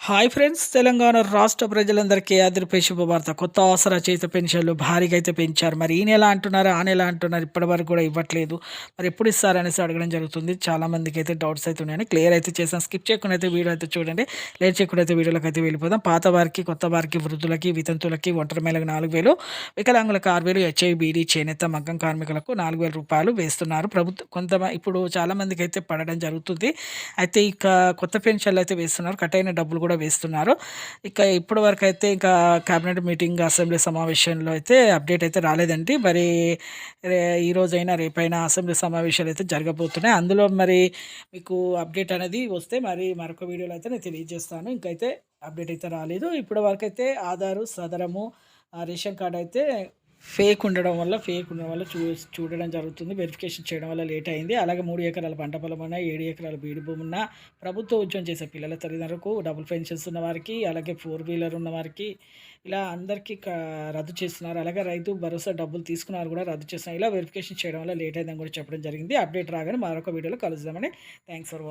Hi friends! Telangana రాష్ట్ర ప్రజలందరికీ ఆదిరిపై శుభవార్త. కొత్త ఆసరా చేత పెన్షన్‌లు భారీగా అయితే పెంచారు. మరి ఈ నెల అంటున్నారు, ఆ నెల అంటున్నారు. ఇప్పటివరకు కూడా ఇవ్వట్లేదు. మరి ఎప్పుడు ఇస్తారనేసి అడగడం జరుగుతుంది. చాలామందికైతే డౌట్స్ అయితే ఉన్నాయని క్లియర్ అయితే చేశాను. స్కిప్ చేయకుండా అయితే వీడియో అయితే చూడండి. లేట్ చేయకుండా అయితే వీడియోలోకి అయితే వెళ్ళిపోదాం. పాత వారికి, కొత్త వారికి, వృద్ధులకి, వితంతువులకి, ఒంటరి మహిళలకు 4,000, వికలాంగులకు 6,000, హెచ్ఐ, బీడీ, చేనేత, మగ్గం కార్మికులకు రూ. 4,000 వేస్తున్నారు. ఇప్పుడు చాలామందికైతే పడడం జరుగుతుంది. అయితే ఇక కొత్త పెన్షన్లు అయితే వేస్తున్నారు. కట్ అయిన డబ్బులు కూడా వేస్తున్నారు. ఇక ఇప్పటి వరకు అయితే ఇంకా క్యాబినెట్ మీటింగ్, అసెంబ్లీ సమావేశంలో అయితే అప్డేట్ అయితే రాలేదండి. మరి ఈ రోజైనా రేపైనా అసెంబ్లీ సమావేశాలు అయితే జరగబోతున్నాయి. అందులో మరి మీకు అప్డేట్ అనేది వస్తే మరి మరొక వీడియోలో అయితే నేను తెలియజేస్తాను. ఇంకైతే అప్డేట్ అయితే రాలేదు. ఇప్పటి వరకు అయితే ఆధారు, సదరము, రేషన్ కార్డ్ అయితే ఫేక్ ఉండడం వల్ల చూడడం జరుగుతుంది. వెరిఫికేషన్ చేయడం వల్ల లేట్ అయింది. అలాగే 3 ఎకరాల పంట పొలం ఉన్నా, 7 ఎకరాల బీడు భూమి ఉన్నా, ప్రభుత్వ ఉద్యోగం చేసే పిల్లల తల్లిదండ్రులకు, డబుల్ పెన్షన్స్ ఉన్నవారికి, అలాగే 4 వీలర్ ఉన్నవారికి, ఇలా అందరికీ రద్దు చేస్తున్నారు. అలాగే రైతు భరోసా డబ్బులు తీసుకున్నారు కూడా రద్దు చేస్తున్నారు. ఇలా వెరిఫికేషన్ చేయడం వల్ల లేట్ అయిందని కూడా చెప్పడం జరిగింది. అప్డేట్ రాగానే మరొక వీడియోలో కలుద్దామని. Thanks for watching.